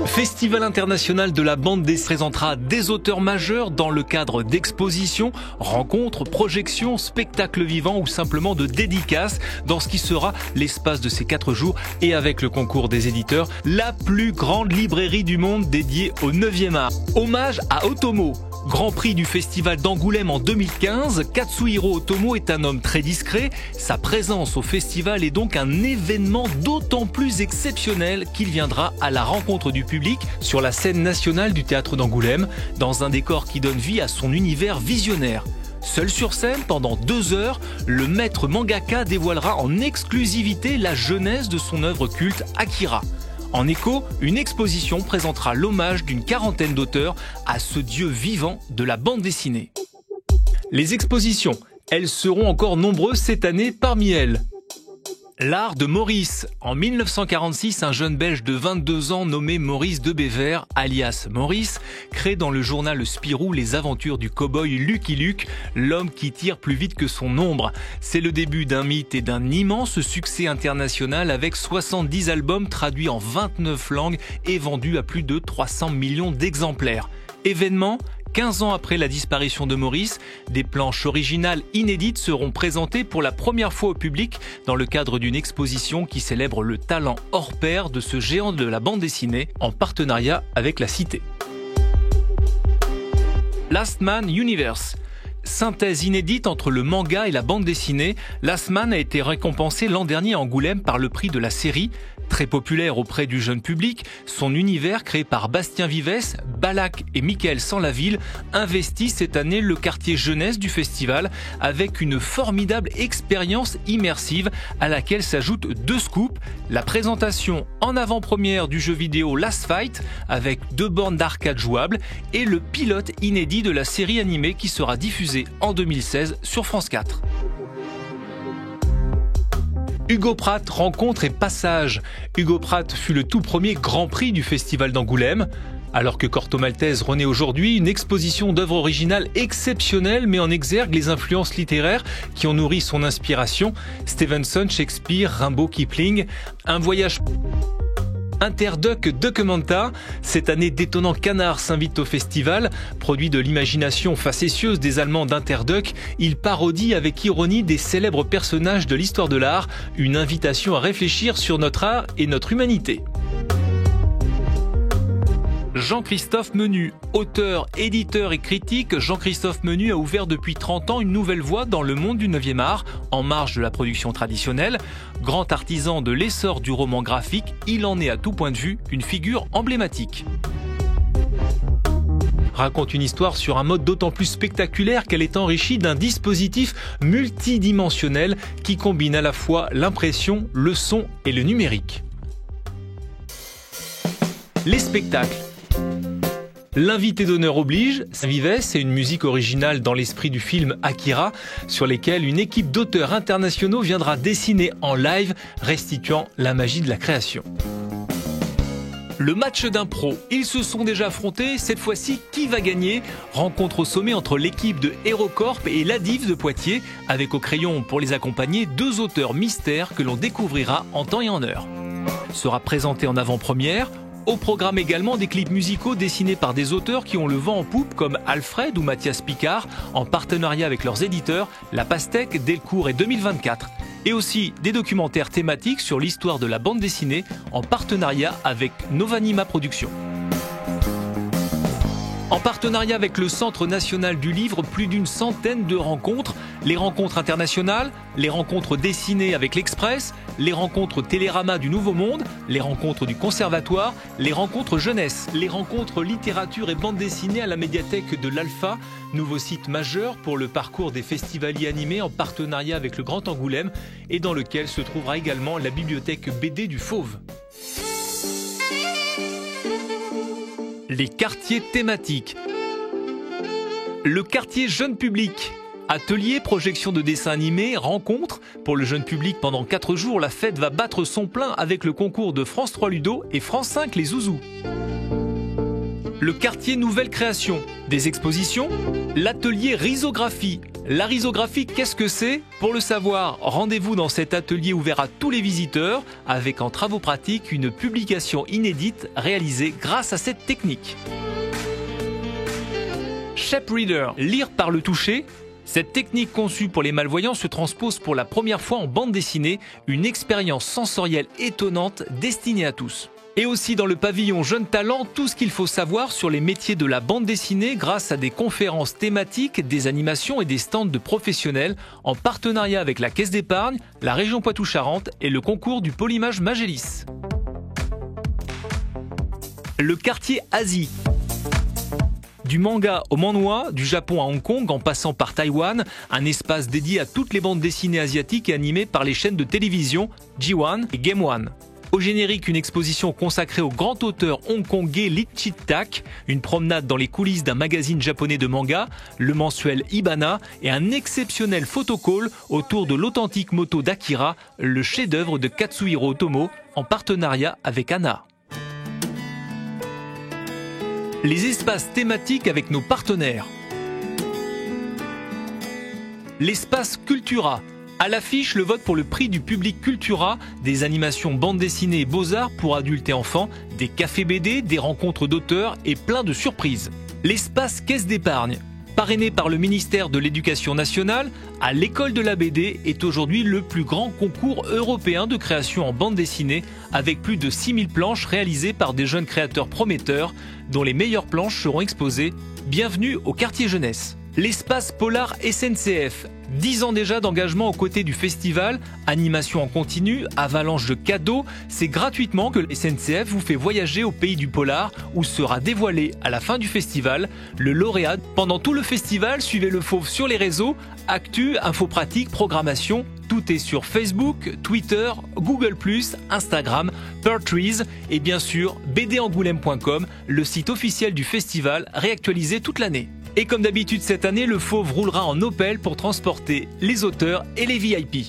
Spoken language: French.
Festival international de la bande dessinée présentera des auteurs majeurs dans le cadre d'expositions, rencontres, projections, spectacles vivants ou simplement de dédicaces dans ce qui sera l'espace de ces 4 jours et avec le concours des éditeurs, la plus grande librairie du monde dédiée au 9e art. Hommage à Otomo. Grand prix du festival d'Angoulême en 2015, Katsuhiro Otomo est un homme très discret. Sa présence au festival est donc un événement d'autant plus exceptionnel qu'il viendra à la rencontre du public sur la scène nationale du théâtre d'Angoulême, dans un décor qui donne vie à son univers visionnaire. Seul sur scène, pendant 2 heures, le maître mangaka dévoilera en exclusivité la genèse de son œuvre culte Akira. En écho, une exposition présentera l'hommage d'une 40aine d'auteurs à ce dieu vivant de la bande dessinée. Les expositions, elles seront encore nombreuses cette année, parmi elles. L'art de Maurice. En 1946, un jeune Belge de 22 ans nommé Maurice de Bévert, alias Maurice, crée dans le journal Spirou les aventures du cow-boy Lucky Luke, l'homme qui tire plus vite que son ombre. C'est le début d'un mythe et d'un immense succès international avec 70 albums traduits en 29 langues et vendus à plus de 300 millions d'exemplaires. Événement, 15 ans après la disparition de Maurice, des planches originales inédites seront présentées pour la première fois au public dans le cadre d'une exposition qui célèbre le talent hors pair de ce géant de la bande dessinée en partenariat avec la Cité. Last Man Universe. Synthèse inédite entre le manga et la bande dessinée, Last Man a été récompensé l'an dernier à Angoulême par le prix de la série. Très populaire auprès du jeune public, son univers créé par Bastien Vives, Balak et Michael Sanlaville investit cette année le quartier jeunesse du festival avec une formidable expérience immersive à laquelle s'ajoutent 2 scoops, la présentation en avant-première du jeu vidéo Last Fight avec 2 bornes d'arcade jouables et le pilote inédit de la série animée qui sera diffusée en 2016 sur France 4. Hugo Pratt, rencontre et passage. Hugo Pratt fut le tout premier Grand Prix du Festival d'Angoulême. Alors que Corto Maltese renaît aujourd'hui, une exposition d'œuvres originales exceptionnelles met en exergue les influences littéraires qui ont nourri son inspiration. Stevenson, Shakespeare, Rimbaud, Kipling. Un voyage Interduck Documenta. Cette année, d'étonnants canards s'invitent au festival. Produit de l'imagination facétieuse des Allemands d'Interduck, il parodie avec ironie des célèbres personnages de l'histoire de l'art. Une invitation à réfléchir sur notre art et notre humanité. Jean-Christophe Menu, auteur, éditeur et critique, Jean-Christophe Menu a ouvert depuis 30 ans une nouvelle voie dans le monde du 9e art, en marge de la production traditionnelle. Grand artisan de l'essor du roman graphique, il en est à tout point de vue une figure emblématique. Raconte une histoire sur un mode d'autant plus spectaculaire qu'elle est enrichie d'un dispositif multidimensionnel qui combine à la fois l'impression, le son et le numérique. Les spectacles. L'invité d'honneur oblige, Vives et une musique originale dans l'esprit du film Akira, sur lesquels une équipe d'auteurs internationaux viendra dessiner en live, restituant la magie de la création. Le match d'impro, ils se sont déjà affrontés, cette fois-ci, qui va gagner? Rencontre au sommet entre l'équipe de HeroCorp et l'Adiv de Poitiers, avec au crayon pour les accompagner 2 auteurs mystères que l'on découvrira en temps et en heure. Sera présenté en avant-première. Au programme également des clips musicaux dessinés par des auteurs qui ont le vent en poupe comme Alfred ou Mathias Picard en partenariat avec leurs éditeurs La Pastèque, Delcourt et 2024. Et aussi des documentaires thématiques sur l'histoire de la bande dessinée en partenariat avec Novanima Productions. En partenariat avec le Centre national du livre, plus d'une centaine de rencontres. Les rencontres internationales, les rencontres dessinées avec l'Express, les rencontres Télérama du Nouveau Monde, les rencontres du Conservatoire, les rencontres jeunesse, les rencontres littérature et bande dessinée à la médiathèque de l'Alpha, nouveau site majeur pour le parcours des festivaliers animés en partenariat avec le Grand Angoulême et dans lequel se trouvera également la bibliothèque BD du Fauve. Les quartiers thématiques. Le quartier jeune public. Ateliers, projections de dessins animés, rencontres. Pour le jeune public, pendant 4 jours, la fête va battre son plein avec le concours de France 3 Ludo et France 5 Les Zouzous. Le quartier nouvelle création. Des expositions. L'atelier risographie. La risographie, qu'est-ce que c'est? Pour le savoir, rendez-vous dans cet atelier ouvert à tous les visiteurs, avec en travaux pratiques une publication inédite réalisée grâce à cette technique. Shape Reader, lire par le toucher. Cette technique conçue pour les malvoyants se transpose pour la première fois en bande dessinée, une expérience sensorielle étonnante destinée à tous. Et aussi dans le pavillon Jeunes Talents, tout ce qu'il faut savoir sur les métiers de la bande dessinée grâce à des conférences thématiques, des animations et des stands de professionnels en partenariat avec la Caisse d'épargne, la région Poitou-Charentes et le concours du Polymage Magélis. Le quartier Asie. Du manga au manhwa, du Japon à Hong Kong en passant par Taïwan, un espace dédié à toutes les bandes dessinées asiatiques et animées par les chaînes de télévision G1 et Game One. Au générique, une exposition consacrée au grand auteur hongkongais Lee Chit-tak, une promenade dans les coulisses d'un magazine japonais de manga, le mensuel Ibana et un exceptionnel photocall autour de l'authentique moto d'Akira, le chef-d'œuvre de Katsuhiro Otomo, en partenariat avec Anna. Les espaces thématiques avec nos partenaires. L'espace Cultura. À l'affiche, le vote pour le prix du public Cultura, des animations bande dessinée et beaux-arts pour adultes et enfants, des cafés BD, des rencontres d'auteurs et plein de surprises. L'espace Caisse d'épargne. Parrainé par le ministère de l'Éducation nationale, à l'école de la BD est aujourd'hui le plus grand concours européen de création en bande dessinée, avec plus de 6000 planches réalisées par des jeunes créateurs prometteurs, dont les meilleures planches seront exposées. Bienvenue au quartier jeunesse. L'espace Polar SNCF. 10 ans déjà d'engagement aux côtés du festival, animation en continu, avalanche de cadeaux, c'est gratuitement que le SNCF vous fait voyager au pays du Polar où sera dévoilé à la fin du festival le lauréat. Pendant tout le festival, suivez le Fauve sur les réseaux, actu, infos pratiques, programmation, tout est sur Facebook, Twitter, Google+, Instagram, Pertrees et bien sûr bdangoulême.com, le site officiel du festival réactualisé toute l'année. Et comme d'habitude cette année, le Fauve roulera en Opel pour transporter les auteurs et les VIP.